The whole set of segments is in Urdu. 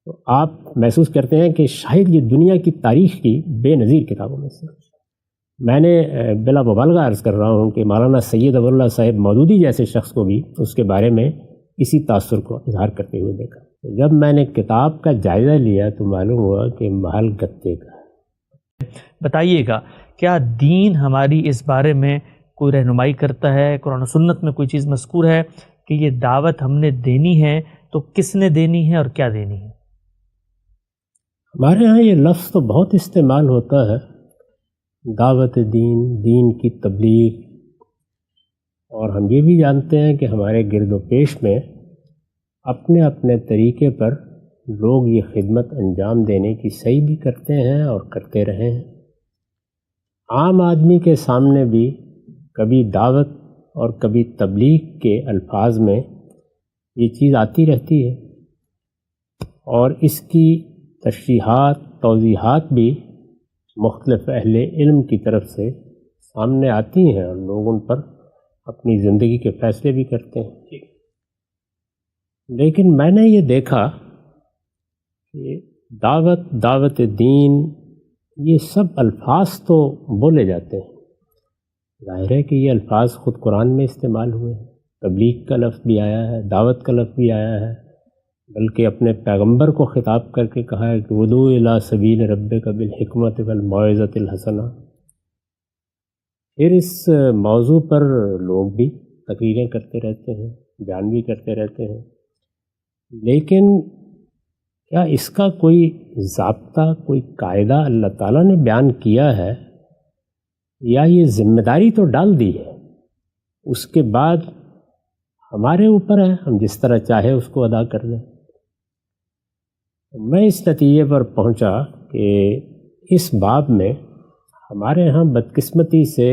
تو آپ محسوس کرتے ہیں کہ شاید یہ دنیا کی تاریخ کی بے نظیر کتابوں میں سے. میں نے بلا مبالغہ عرض کر رہا ہوں کہ مولانا سید ابو اللہ صاحب مودودی جیسے شخص کو بھی اس کے بارے میں اسی تاثر کو اظہار کرتے ہوئے دیکھا. جب میں نے کتاب کا جائزہ لیا تو معلوم ہوا کہ محل گتے کا. بتائیے گا کیا دین ہماری اس بارے میں کوئی رہنمائی کرتا ہے؟ قرآن و سنت میں کوئی چیز مذکور ہے کہ یہ دعوت ہم نے دینی ہے تو کس نے دینی ہے اور کیا دینی ہے؟ ہمارے ہاں یہ لفظ تو بہت استعمال ہوتا ہے، دعوت دین، دین کی تبلیغ، اور ہم یہ بھی جانتے ہیں کہ ہمارے گرد و پیش میں اپنے اپنے طریقے پر لوگ یہ خدمت انجام دینے کی صحیح بھی کرتے ہیں اور کرتے رہے ہیں. عام آدمی کے سامنے بھی کبھی دعوت اور کبھی تبلیغ کے الفاظ میں یہ چیز آتی رہتی ہے، اور اس کی تشریحات، توضیحات بھی مختلف اہل علم کی طرف سے سامنے آتی ہیں اور لوگ ان پر اپنی زندگی کے فیصلے بھی کرتے ہیں. لیکن میں نے یہ دیکھا کہ دعوت دین، یہ سب الفاظ تو بولے جاتے ہیں. ظاہر ہے کہ یہ الفاظ خود قرآن میں استعمال ہوئے ہیں، تبلیغ کا لفظ بھی آیا ہے، دعوت کا لفظ بھی آیا ہے، بلکہ اپنے پیغمبر کو خطاب کر کے کہا ہے کہ ادعو الی سبیل ربک بالحکمت والموعظۃ الحسنہ. پھر اس موضوع پر لوگ بھی تقریریں کرتے رہتے ہیں، بیان بھی کرتے رہتے ہیں، لیکن کیا اس کا کوئی ضابطہ، کوئی قاعدہ اللہ تعالیٰ نے بیان کیا ہے، یا یہ ذمہ داری تو ڈال دی ہے، اس کے بعد ہمارے اوپر ہے ہم جس طرح چاہے اس کو ادا کر لیں؟ میں اس نتیجے پر پہنچا کہ اس باب میں ہمارے ہاں بدقسمتی سے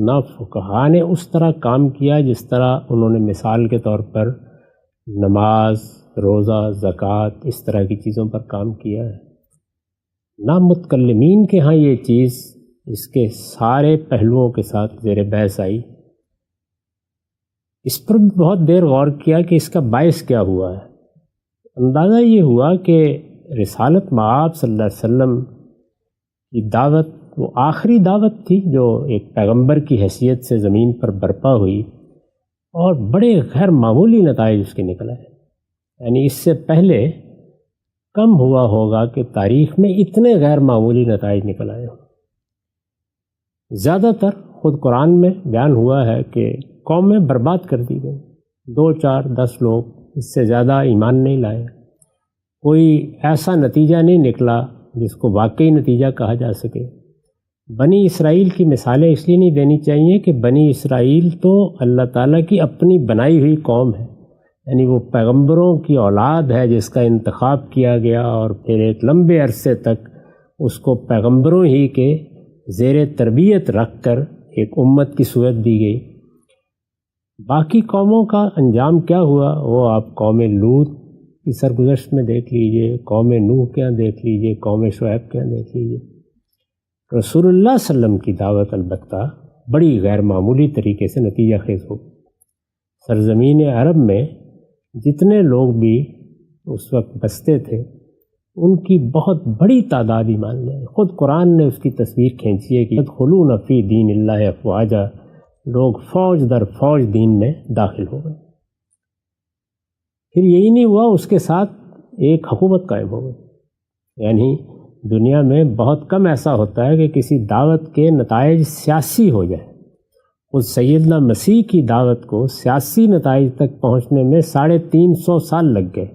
نہ فقہاء نے اس طرح کام کیا جس طرح انہوں نے مثال کے طور پر نماز، روزہ، زکوٰۃ، اس طرح کی چیزوں پر کام کیا ہے، نہ متکلمین کے ہاں یہ چیز اس کے سارے پہلوؤں کے ساتھ زیر بحث آئی. اس پر بھی بہت دیر غور کیا کہ اس کا باعث کیا ہوا ہے. اندازہ یہ ہوا کہ رسالت مآب صلی اللہ علیہ وسلم کی دعوت وہ آخری دعوت تھی جو ایک پیغمبر کی حیثیت سے زمین پر برپا ہوئی، اور بڑے غیر معمولی نتائج اس کے نکل آئے. یعنی اس سے پہلے کم ہوا ہوگا کہ تاریخ میں اتنے غیر معمولی نتائج نکل آئے ہوں. زیادہ تر خود قرآن میں بیان ہوا ہے کہ قومیں برباد کر دی گئیں، 2، 4، 10 لوگ، اس سے زیادہ ایمان نہیں لائے. کوئی ایسا نتیجہ نہیں نکلا جس کو واقعی نتیجہ کہا جا سکے. بنی اسرائیل کی مثالیں اس لیے نہیں دینی چاہیے کہ بنی اسرائیل تو اللہ تعالیٰ کی اپنی بنائی ہوئی قوم ہے، یعنی وہ پیغمبروں کی اولاد ہے جس کا انتخاب کیا گیا، اور پھر ایک لمبے عرصے تک اس کو پیغمبروں ہی کے زیر تربیت رکھ کر ایک امت کی صورت دی گئی. باقی قوموں کا انجام کیا ہوا وہ آپ قوم لوط کی سرگزشت میں دیکھ لیجئے، قوم نوح کے یہاں دیکھ لیجئے، قوم شعیب کے یہاں دیکھ لیجئے. رسول اللہ صلی اللہ علیہ وسلم کی دعوت البتہ بڑی غیر معمولی طریقے سے نتیجہ خیز ہو. سرزمین عرب میں جتنے لوگ بھی اس وقت بستے تھے ان کی بہت بڑی تعداد ایمان لائے. خود قرآن نے اس کی تصویر کھینچی ہے کہ ادخلون فی دین اللہ افواجا، لوگ فوج در فوج دین میں داخل ہو گئے. پھر یہی نہیں ہوا، اس کے ساتھ ایک حکومت قائم ہو گئی. یعنی دنیا میں بہت کم ایسا ہوتا ہے کہ کسی دعوت کے نتائج سیاسی ہو جائیں. خود سیدنا مسیح کی دعوت کو سیاسی نتائج تک پہنچنے میں 350 سال لگ گئے،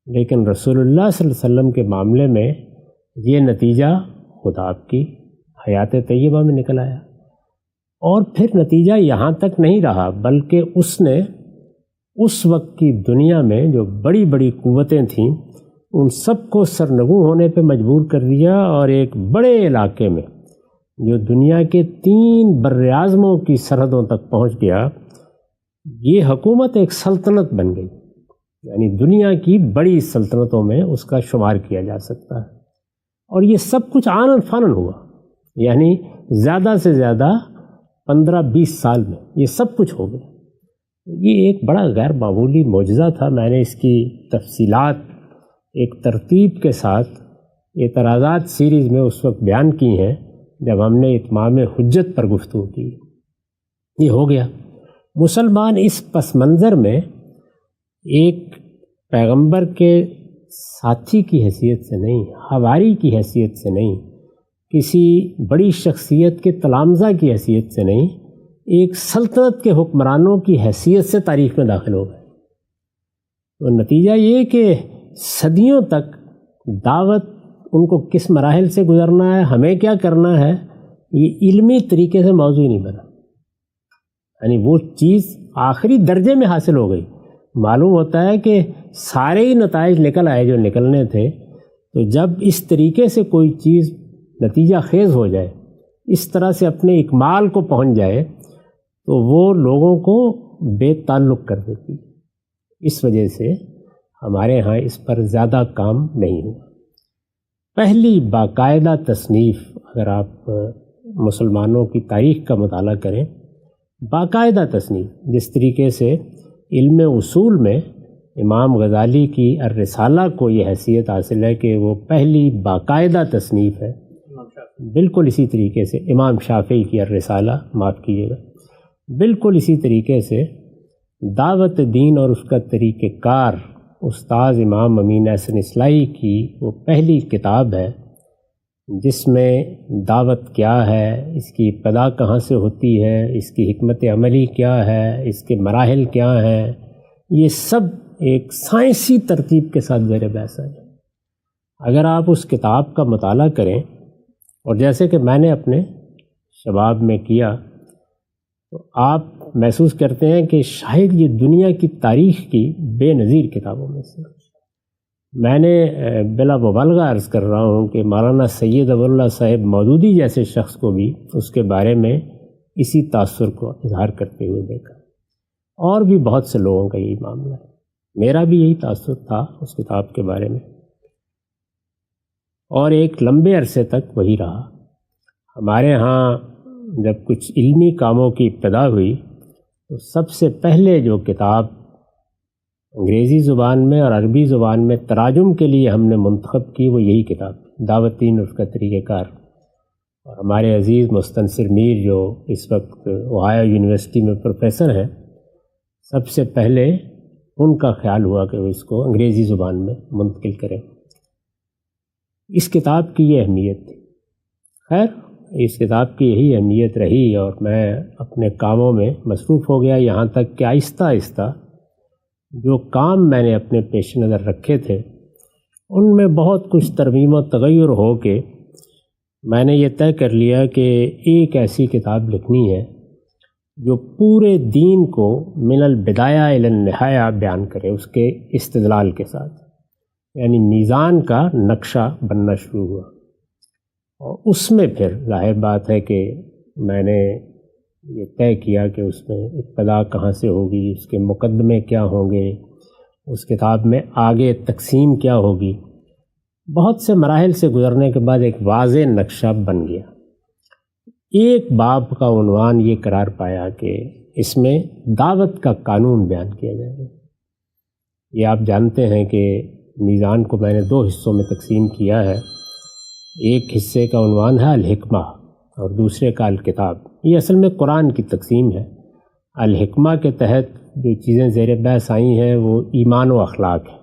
لیکن رسول اللہ صلی اللہ علیہ وسلم کے معاملے میں یہ نتیجہ خدا آپ کی حیات طیبہ میں نکل آیا. اور پھر نتیجہ یہاں تک نہیں رہا، بلکہ اس نے اس وقت کی دنیا میں جو بڑی بڑی قوتیں تھیں ان سب کو سرنگوں ہونے پہ مجبور کر دیا، اور ایک بڑے علاقے میں جو دنیا کے 3 براعظموں کی سرحدوں تک پہنچ گیا، یہ حکومت ایک سلطنت بن گئی. یعنی دنیا کی بڑی سلطنتوں میں اس کا شمار کیا جا سکتا ہے. اور یہ سب کچھ آنن فانن ہوا، یعنی زیادہ سے زیادہ 15-20 سال میں یہ سب کچھ ہو گیا. یہ ایک بڑا غیر معمولی معجزہ تھا. میں نے اس کی تفصیلات ایک ترتیب کے ساتھ اعتراضات سیریز میں اس وقت بیان کی ہیں جب ہم نے اتمام حجت پر گفتگو کی. یہ ہو گیا. مسلمان اس پس منظر میں ایک پیغمبر کے ساتھی کی حیثیت سے نہیں، حواری کی حیثیت سے نہیں، کسی بڑی شخصیت کے تلامذہ کی حیثیت سے نہیں، ایک سلطنت کے حکمرانوں کی حیثیت سے تاریخ میں داخل ہو گئے. تو نتیجہ یہ کہ صدیوں تک دعوت ان کو کس مراحل سے گزرنا ہے، ہمیں کیا کرنا ہے، یہ علمی طریقے سے موضوع نہیں بنا. یعنی وہ چیز آخری درجے میں حاصل ہو گئی. معلوم ہوتا ہے کہ سارے ہی نتائج نکل آئے جو نکلنے تھے. تو جب اس طریقے سے کوئی چیز نتیجہ خیز ہو جائے، اس طرح سے اپنے اکمال کو پہنچ جائے، تو وہ لوگوں کو بے تعلق کر دیتی. اس وجہ سے ہمارے ہاں اس پر زیادہ کام نہیں ہوا. پہلی باقاعدہ تصنیف، اگر آپ مسلمانوں کی تاریخ کا مطالعہ کریں، باقاعدہ تصنیف جس طریقے سے علم اصول میں امام غزالی کی الرسالہ کو یہ حیثیت حاصل ہے کہ وہ پہلی باقاعدہ تصنیف ہے، بالکل اسی طریقے سے امام شافعی کی الرسالہ، معاف کیجیے گا، بالکل اسی طریقے سے دعوت دین اور اس کا طریقہ کار استاذ امام امین احسن اصلاحی کی وہ پہلی کتاب ہے جس میں دعوت کیا ہے، اس کی ابتدا کہاں سے ہوتی ہے، اس کی حکمت عملی کیا ہے، اس کے مراحل کیا ہیں، یہ سب ایک سائنسی ترتیب کے ساتھ زیر بحث ہے. اگر آپ اس کتاب کا مطالعہ کریں، اور جیسے کہ میں نے اپنے شباب میں کیا، تو آپ محسوس کرتے ہیں کہ شاید یہ دنیا کی تاریخ کی بے نظیر کتابوں میں سے. میں نے بلا مبالغہ عرض کر رہا ہوں کہ مولانا سید ابو اللہ صاحب مودودی جیسے شخص کو بھی اس کے بارے میں اسی تاثر کو اظہار کرتے ہوئے دیکھا، اور بھی بہت سے لوگوں کا یہی معاملہ ہے. میرا بھی یہی تاثر تھا اس کتاب کے بارے میں، اور ایک لمبے عرصے تک وہی رہا. ہمارے ہاں جب کچھ علمی کاموں کی ابتدا ہوئی تو سب سے پہلے جو کتاب انگریزی زبان میں اور عربی زبان میں تراجم کے لیے ہم نے منتخب کی وہ یہی کتاب، دعوت دین اور اس کا طریقہ کار. اور ہمارے عزیز مستنصر میر جو اس وقت اوہایو یونیورسٹی میں پروفیسر ہیں، سب سے پہلے ان کا خیال ہوا کہ وہ اس کو انگریزی زبان میں منتقل کریں. اس کتاب کی یہ اہمیت تھی. خیر، اس کتاب کی یہی اہمیت رہی اور میں اپنے کاموں میں مصروف ہو گیا، یہاں تک کہ آہستہ آہستہ جو کام میں نے اپنے پیش نظر رکھے تھے ان میں بہت کچھ ترمیم و تغیر ہو کے میں نے یہ طے کر لیا کہ ایک ایسی کتاب لکھنی ہے جو پورے دین کو من البدایہ الی النہایہ بیان کرے، اس کے استدلال کے ساتھ. یعنی میزان کا نقشہ بننا شروع ہوا، اور اس میں پھر ظاہر بات ہے کہ میں نے یہ طے کیا کہ اس میں ابتدا کہاں سے ہوگی، اس کے مقدمے کیا ہوں گے، اس کتاب میں آگے تقسیم کیا ہوگی. بہت سے مراحل سے گزرنے کے بعد ایک واضح نقشہ بن گیا. ایک باب کا عنوان یہ قرار پایا کہ اس میں دعوت کا قانون بیان کیا جائے گا. یہ آپ جانتے ہیں کہ میزان کو میں نے 2 حصوں میں تقسیم کیا ہے. ایک حصے کا عنوان ہے الحکمہ اور دوسرے کا الکتاب. یہ اصل میں قرآن کی تقسیم ہے. الحکمہ کے تحت جو چیزیں زیر بحث آئی ہیں وہ ایمان و اخلاق ہے.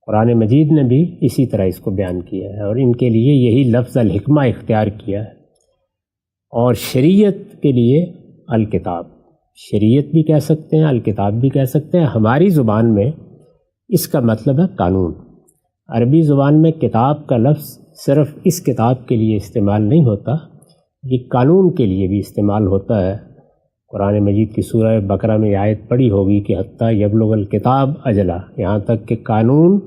قرآن مجید نے بھی اسی طرح اس کو بیان کیا ہے اور ان کے لیے یہی لفظ الحکمہ اختیار کیا ہے. اور شریعت کے لیے الکتاب، شریعت بھی کہہ سکتے ہیں، الکتاب بھی کہہ سکتے ہیں. ہماری زبان میں اس کا مطلب ہے قانون. عربی زبان میں کتاب کا لفظ صرف اس کتاب کے لیے استعمال نہیں ہوتا، یہ قانون کے لیے بھی استعمال ہوتا ہے. قرآن مجید کی سورہ بقرہ میں آیت پڑھی ہوگی کہ حتیٰ یبلغ الکتاب اجلا، یہاں تک کہ قانون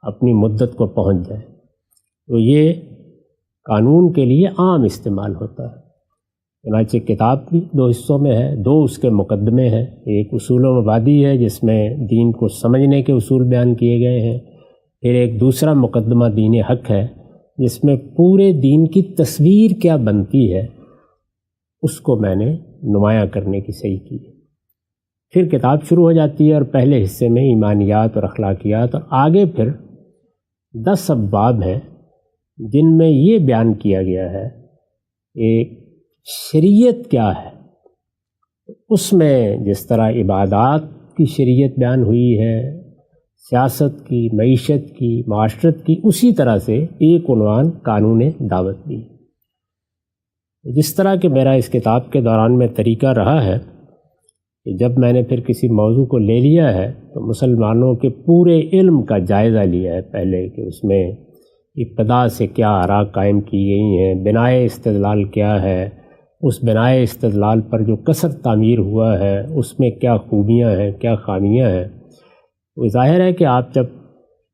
اپنی مدت کو پہنچ جائے. تو یہ قانون کے لیے عام استعمال ہوتا ہے. چنانچہ کتاب بھی 2 حصوں میں ہے. 2 اس کے مقدمے ہیں. ایک اصول و مبادی ہے جس میں دین کو سمجھنے کے اصول بیان کیے گئے ہیں. پھر ایک دوسرا مقدمہ دین حق ہے جس میں پورے دین کی تصویر کیا بنتی ہے اس کو میں نے نمایاں کرنے کی صحیح کی. پھر کتاب شروع ہو جاتی ہے اور پہلے حصے میں ایمانیات اور اخلاقیات، اور آگے پھر 10 ابواب ہیں جن میں یہ بیان کیا گیا ہے کہ شریعت کیا ہے۔ اس میں جس طرح عبادات کی شریعت بیان ہوئی ہے، سیاست کی، معیشت کی، معاشرت کی، اسی طرح سے ایک عنوان قانون دعوت بھی۔ جس طرح کہ میرا اس کتاب کے دوران میں طریقہ رہا ہے کہ جب میں نے پھر کسی موضوع کو لے لیا ہے تو مسلمانوں کے پورے علم کا جائزہ لیا ہے پہلے، کہ اس میں ابتدا سے کیا آراء قائم کی گئی ہیں، بنائے استدلال کیا ہے، اس بنائے استدلال پر جو کثر تعمیر ہوا ہے اس میں کیا خوبیاں ہیں، کیا خامیاں ہیں۔ وہ ظاہر ہے کہ آپ جب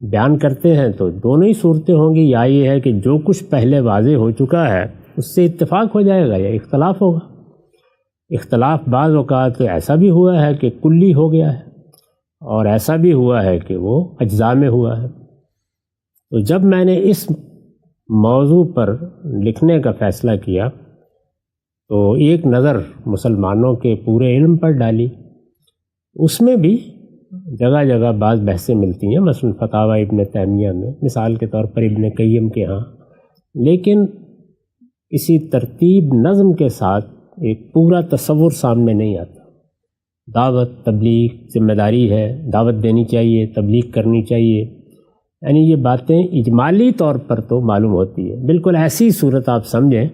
بیان کرتے ہیں تو دونوں ہی صورتیں ہوں گی، یا یہ ہے کہ جو کچھ پہلے واضح ہو چکا ہے اس سے اتفاق ہو جائے گا، یا اختلاف ہوگا۔ اختلاف بعض اوقات ایسا بھی ہوا ہے کہ کلی ہو گیا ہے، اور ایسا بھی ہوا ہے کہ وہ اجزاء میں ہوا ہے۔ تو جب میں نے اس موضوع پر لکھنے کا فیصلہ کیا تو ایک نظر مسلمانوں کے پورے علم پر ڈالی۔ اس میں بھی جگہ جگہ بعض بحثیں ملتی ہیں، مثلا فتاوی ابن تیمیہ میں، مثال کے طور پر ابن قیم کے ہاں، لیکن اسی ترتیب نظم کے ساتھ ایک پورا تصور سامنے نہیں آتا۔ دعوت تبلیغ ذمہ داری ہے، دعوت دینی چاہیے، تبلیغ کرنی چاہیے، یعنی یہ باتیں اجمالی طور پر تو معلوم ہوتی ہے۔ بالکل ایسی صورت آپ سمجھیں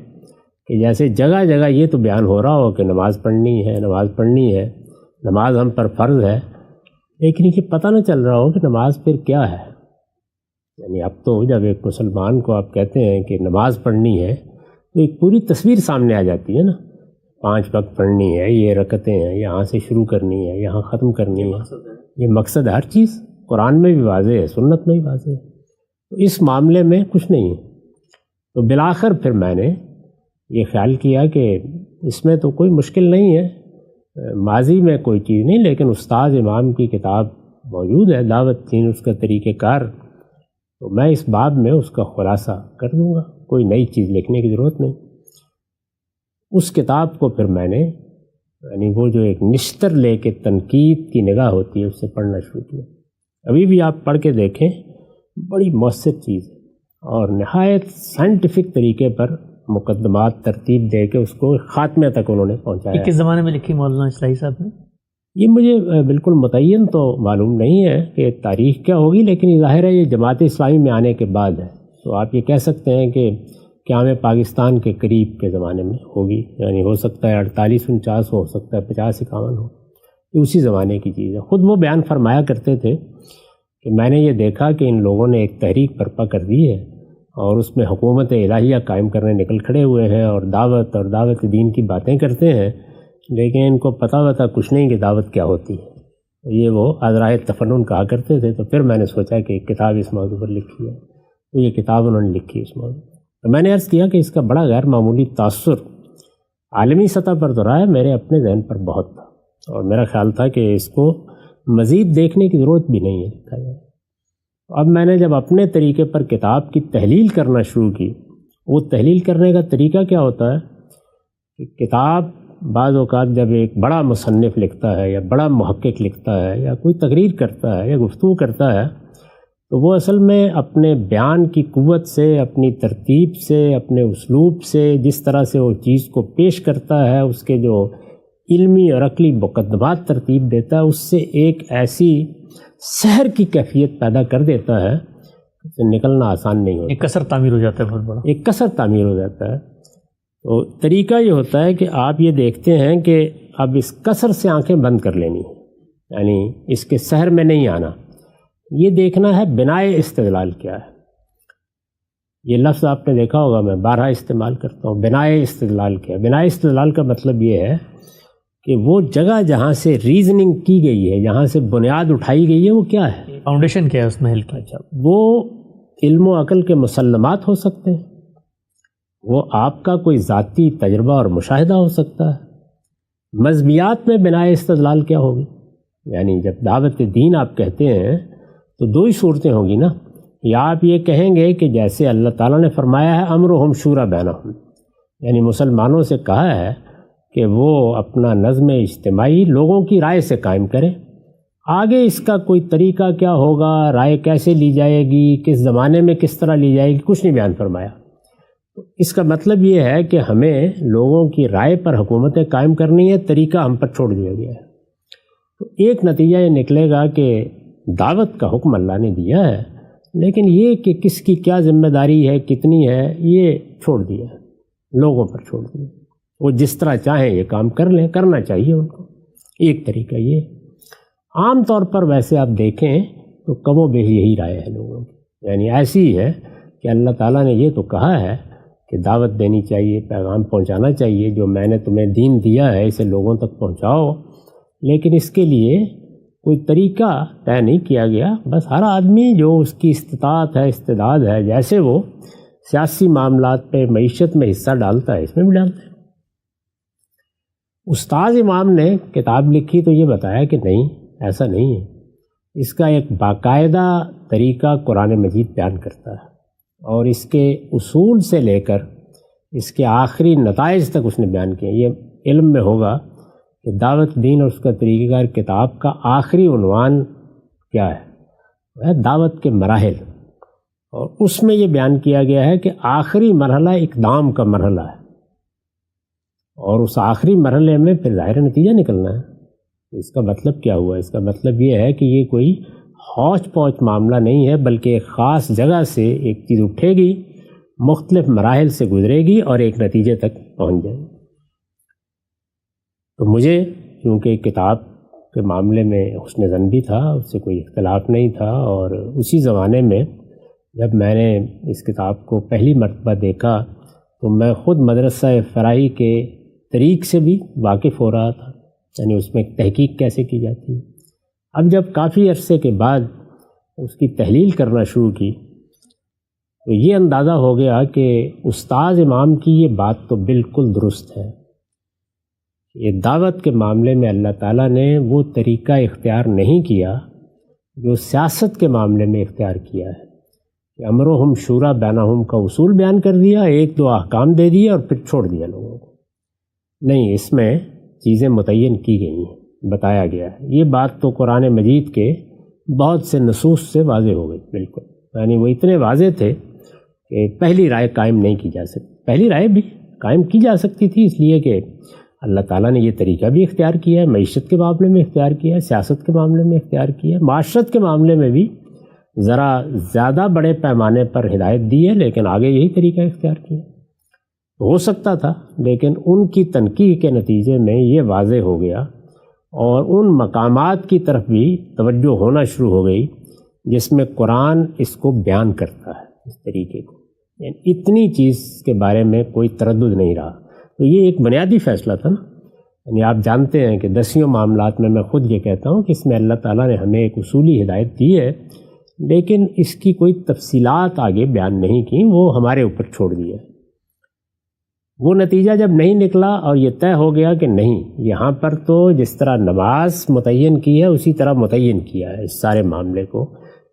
کہ جیسے جگہ جگہ یہ تو بیان ہو رہا ہو کہ نماز پڑھنی ہے، نماز پڑھنی ہے، نماز ہم پر فرض ہے، لیکن یہ پتہ نہ چل رہا ہو کہ نماز پھر کیا ہے۔ یعنی اب تو جب ایک مسلمان کو آپ کہتے ہیں کہ نماز پڑھنی ہے تو ایک پوری تصویر سامنے آ جاتی ہے نا، 5 وقت پڑھنی ہے، یہ رکعتیں ہیں، یہاں سے شروع کرنی ہے، یہاں ختم کرنی ہے، یہ مقصد ہے۔ ہر چیز قرآن میں بھی واضح ہے، سنت میں بھی واضح ہے، تو اس معاملے میں کچھ نہیں ہے۔ تو بالآخر پھر میں نے یہ خیال کیا کہ اس میں تو کوئی مشکل نہیں ہے، ماضی میں کوئی چیز نہیں، لیکن استاد امام کی کتاب موجود ہے دعوت دین، اس کا طریقہ کار، تو میں اس باب میں اس کا خلاصہ کر دوں گا، کوئی نئی چیز لکھنے کی ضرورت نہیں۔ اس کتاب کو پھر میں نے یعنی وہ جو ایک نشتر لے کے تنقید کی نگاہ ہوتی ہے اس سے پڑھنا شروع کیا۔ ابھی بھی آپ پڑھ کے دیکھیں، بڑی مؤثر چیز ہے، اور نہایت سائنٹیفک طریقے پر مقدمات ترتیب دے کے اس کو خاتمے تک انہوں نے پہنچایا۔ یہ کس زمانے میں لکھی مولانا اصلاحی صاحب نے؟ یہ مجھے بالکل متعین تو معلوم نہیں ہے کہ تاریخ کیا ہوگی، لیکن یہ ظاہر ہے یہ جماعت اسلامی میں آنے کے بعد ہے، تو آپ یہ کہہ سکتے ہیں کہ قیام پاکستان کے قریب کے زمانے میں ہوگی، یعنی ہو سکتا ہے 48-49 ہو سکتا ہے 50-51 ہو، یہ اسی زمانے کی چیز ہے۔ خود وہ بیان فرمایا کرتے تھے کہ میں نے یہ دیکھا کہ ان لوگوں نے ایک تحریک برپا کر دی ہے اور اس میں حکومت الہیہ قائم کرنے نکل کھڑے ہوئے ہیں، اور دعوت دین کی باتیں کرتے ہیں، لیکن ان کو پتہ کچھ نہیں کہ دعوت کیا ہوتی ہے۔ یہ وہ عذرائے تفنن کہا کرتے تھے۔ تو پھر میں نے سوچا کہ ایک کتاب اس موضوع پر لکھی ہے، تو یہ کتاب انہوں نے لکھی اس موضوع پر۔ تو میں نے عرض کیا کہ اس کا بڑا غیر معمولی تاثر عالمی سطح پر تو رہا ہے، میرے اپنے ذہن پر بہت تھا، اور میرا خیال تھا کہ اس کو مزید دیکھنے کی ضرورت بھی نہیں ہے لکھا جائے۔ اب میں نے جب اپنے طریقے پر کتاب کی تحلیل کرنا شروع کی، وہ تحلیل کرنے کا طریقہ کیا ہوتا ہے کہ کتاب بعض اوقات جب ایک بڑا مصنف لکھتا ہے یا بڑا محقق لکھتا ہے یا کوئی تقریر کرتا ہے یا گفتگو کرتا ہے، تو وہ اصل میں اپنے بیان کی قوت سے، اپنی ترتیب سے، اپنے اسلوب سے، جس طرح سے وہ چیز کو پیش کرتا ہے، اس کے جو علمی اور عقلی مقدمات ترتیب دیتا ہے، اس سے ایک ایسی سحر کی کیفیت پیدا کر دیتا ہے کہ نکلنا آسان نہیں ہوتا، ایک کثر تعمیر ہو جاتا ہے، بہت بڑا ایک کثر تعمیر ہو جاتا ہے۔ تو طریقہ یہ ہوتا ہے کہ آپ یہ دیکھتے ہیں کہ اب اس کثر سے آنکھیں بند کر لینی ہے، یعنی اس کے سحر میں نہیں آنا، یہ دیکھنا ہے بنائے استدلال کیا ہے۔ یہ لفظ آپ نے دیکھا ہوگا، میں بارہا استعمال کرتا ہوں، بنائے استدلال کیا ہے۔ بنائے استدلال کا مطلب یہ ہے کہ وہ جگہ جہاں سے ریزننگ کی گئی ہے، جہاں سے بنیاد اٹھائی گئی ہے، وہ کیا ہے، فاؤنڈیشن کیا ہے اس محل کی۔ اچھا، وہ علم و عقل کے مسلمات ہو سکتے ہیں، وہ آپ کا کوئی ذاتی تجربہ اور مشاہدہ ہو سکتا ہے۔ مذہبیات میں بنائے استدلال کیا ہوگی، یعنی جب دعوت دین آپ کہتے ہیں تو دو ہی صورتیں ہوں گی نا، یا آپ یہ کہیں گے کہ جیسے اللہ تعالیٰ نے فرمایا ہے امرہم شورا بینہم، یعنی مسلمانوں سے کہا ہے کہ وہ اپنا نظم اجتماعی لوگوں کی رائے سے قائم کریں، آگے اس کا کوئی طریقہ کیا ہوگا، رائے کیسے لی جائے گی، کس زمانے میں کس طرح لی جائے گی، کچھ نہیں بیان فرمایا۔ تو اس کا مطلب یہ ہے کہ ہمیں لوگوں کی رائے پر حکومتیں قائم کرنی ہے، طریقہ ہم پر چھوڑ دیا گیا ہے۔ تو ایک نتیجہ یہ نکلے گا کہ دعوت کا حکم اللہ نے دیا ہے، لیکن یہ کہ کس کی کیا ذمہ داری ہے، کتنی ہے، یہ چھوڑ دیا ہے، لوگوں پر چھوڑ دیا۔ وہ جس طرح چاہیں یہ کام کر لیں، کرنا چاہیے ان کو۔ ایک طریقہ یہ عام طور پر ویسے آپ دیکھیں تو کم و بیش یہی رائے ہے لوگوں کی، یعنی ایسی ہے کہ اللہ تعالیٰ نے یہ تو کہا ہے کہ دعوت دینی چاہیے، پیغام پہنچانا چاہیے، جو میں نے تمہیں دین دیا ہے اسے لوگوں تک پہنچاؤ، لیکن اس کے لیے کوئی طریقہ طے نہیں کیا گیا۔ بس ہر آدمی جو اس کی استطاعت ہے، استعداد ہے، جیسے وہ سیاسی معاملات پہ، معیشت میں حصہ ڈالتا ہے، اس میں بھی ڈالتا ہے۔ استاد امام نے کتاب لکھی تو یہ بتایا کہ نہیں، ایسا نہیں ہے، اس کا ایک باقاعدہ طریقہ قرآن مجید بیان کرتا ہے، اور اس کے اصول سے لے کر اس کے آخری نتائج تک اس نے بیان کیا۔ یہ علم میں ہوگا کہ دعوت دین اور اس کا طریقہ کار کتاب کا آخری عنوان کیا ہے، وہ ہے دعوت کے مراحل، اور اس میں یہ بیان کیا گیا ہے کہ آخری مرحلہ اقدام کا مرحلہ ہے، اور اس آخری مرحلے میں پھر ظاہر نتیجہ نکلنا ہے۔ اس کا مطلب کیا ہوا؟ اس کا مطلب یہ ہے کہ یہ کوئی ہوچ پوچ معاملہ نہیں ہے، بلکہ ایک خاص جگہ سے ایک چیز اٹھے گی، مختلف مراحل سے گزرے گی اور ایک نتیجے تک پہنچ جائے گی۔ تو مجھے کیونکہ کتاب کے معاملے میں حسن ظن بھی تھا، اس سے کوئی اختلاف نہیں تھا، اور اسی زمانے میں جب میں نے اس کتاب کو پہلی مرتبہ دیکھا تو میں خود مدرسہ فرائی کے طریق سے بھی واقف ہو رہا تھا، یعنی اس میں تحقیق کیسے کی جاتی ہے۔ اب جب کافی عرصے کے بعد اس کی تحلیل کرنا شروع کی تو یہ اندازہ ہو گیا کہ استاد امام کی یہ بات تو بالکل درست ہے۔ یہ دعوت کے معاملے میں اللہ تعالیٰ نے وہ طریقہ اختیار نہیں کیا جو سیاست کے معاملے میں اختیار کیا ہے کہ امرہم شورا بینہم کا اصول بیان کر دیا، ایک دو احکام دے دیے اور پھر چھوڑ دیا لوگوں کو۔ نہیں، اس میں چیزیں متعین کی گئی ہیں، بتایا گیا ہے۔ یہ بات تو قرآن مجید کے بہت سے نصوص سے واضح ہو گئی، بالکل، یعنی وہ اتنے واضح تھے کہ پہلی رائے قائم نہیں کی جا سکتی۔ پہلی رائے بھی قائم کی جا سکتی تھی، اس لیے کہ اللہ تعالیٰ نے یہ طریقہ بھی اختیار کیا ہے، معیشت کے معاملے میں اختیار کیا ہے، سیاست کے معاملے میں اختیار کیا ہے، معاشرت کے معاملے میں بھی ذرا زیادہ بڑے پیمانے پر ہدایت دی ہے، لیکن آگے یہی طریقہ اختیار کیا ہو سکتا تھا۔ لیکن ان کی تنقیح کے نتیجے میں یہ واضح ہو گیا، اور ان مقامات کی طرف بھی توجہ ہونا شروع ہو گئی جس میں قرآن اس کو بیان کرتا ہے، اس طریقے کو، یعنی اتنی چیز کے بارے میں کوئی تردد نہیں رہا۔ تو یہ ایک بنیادی فیصلہ تھا نا، یعنی آپ جانتے ہیں کہ دسیوں معاملات میں خود یہ کہتا ہوں کہ اس میں اللہ تعالیٰ نے ہمیں ایک اصولی ہدایت دی ہے، لیکن اس کی کوئی تفصیلات آگے بیان نہیں کی، وہ ہمارے اوپر چھوڑ دیا۔ وہ نتیجہ جب نہیں نکلا اور یہ طے ہو گیا کہ نہیں، یہاں پر تو جس طرح نماز متعین کی ہے اسی طرح متعین کیا ہے اس سارے معاملے کو،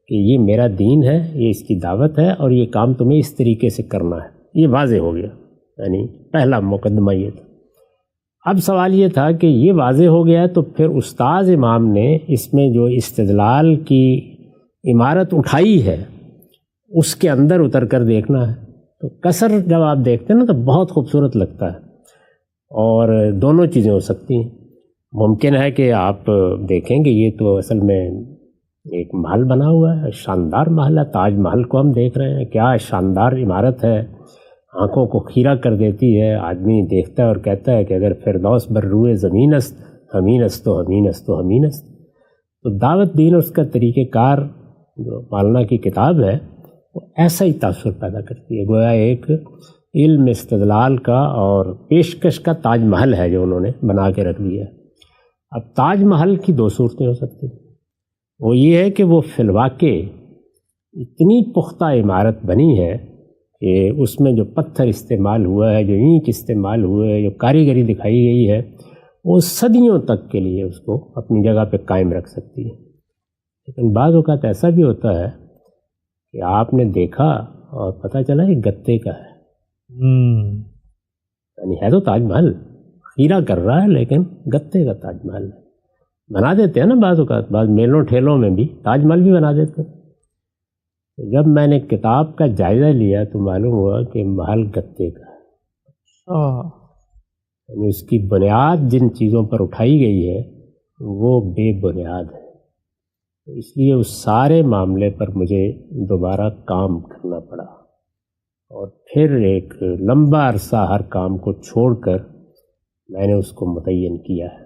کہ یہ میرا دین ہے، یہ اس کی دعوت ہے، اور یہ کام تمہیں اس طریقے سے کرنا ہے، یہ واضح ہو گیا۔ یعنی پہلا مقدمہ یہ تھا۔ اب سوال یہ تھا کہ یہ واضح ہو گیا تو پھر استاد امام نے اس میں جو استدلال کی عمارت اٹھائی ہے اس کے اندر اتر کر دیکھنا ہے۔ تو کثر جب آپ دیکھتے ہیں نا تو بہت خوبصورت لگتا ہے، اور دونوں چیزیں ہو سکتی ہیں۔ ممکن ہے کہ آپ دیکھیں کہ یہ تو اصل میں ایک محل بنا ہوا ہے، شاندار محل ہے، تاج محل کو ہم دیکھ رہے ہیں، کیا شاندار عمارت ہے، آنکھوں کو خیرہ کر دیتی ہے، آدمی دیکھتا ہے اور کہتا ہے کہ اگر فردوس بر روئے زمین است، ہمین است تو ہمین است تو ہمین است۔ تو دعوت دین اور اس کا طریقہ کار جو مولانا کی کتاب ہے وہ ایسا ہی تاثر پیدا کرتی ہے، گویا ایک علم استدلال کا اور پیشکش کا تاج محل ہے جو انہوں نے بنا کے رکھ دیا ہے۔ اب تاج محل کی دو صورتیں ہو سکتی ہیں، وہ یہ ہے کہ وہ فی الواقع اتنی پختہ عمارت بنی ہے کہ اس میں جو پتھر استعمال ہوا ہے، جو اینٹ استعمال ہوئے ہے، جو کاریگری دکھائی گئی ہے، وہ صدیوں تک کے لیے اس کو اپنی جگہ پہ قائم رکھ سکتی ہے۔ لیکن بعض اوقات ایسا بھی ہوتا ہے کہ آپ نے دیکھا اور پتہ چلا یہ گتے کا ہے، یعنی ہے تو تاج محل، خیرہ کر رہا ہے لیکن گتے کا تاج محل ہے۔ بنا دیتے ہیں نا بعض اوقات، بعض میلوں ٹھیلوں میں بھی تاج محل بھی بنا دیتے ہیں۔ جب میں نے کتاب کا جائزہ لیا تو معلوم ہوا کہ محل گتے کا ہے، یعنی اس کی بنیاد جن چیزوں پر اٹھائی گئی ہے وہ بے بنیاد ہے۔ اس لیے اس سارے معاملے پر مجھے دوبارہ کام کرنا پڑا، اور پھر ایک لمبا عرصہ ہر کام کو چھوڑ کر میں نے اس کو متعین کیا ہے۔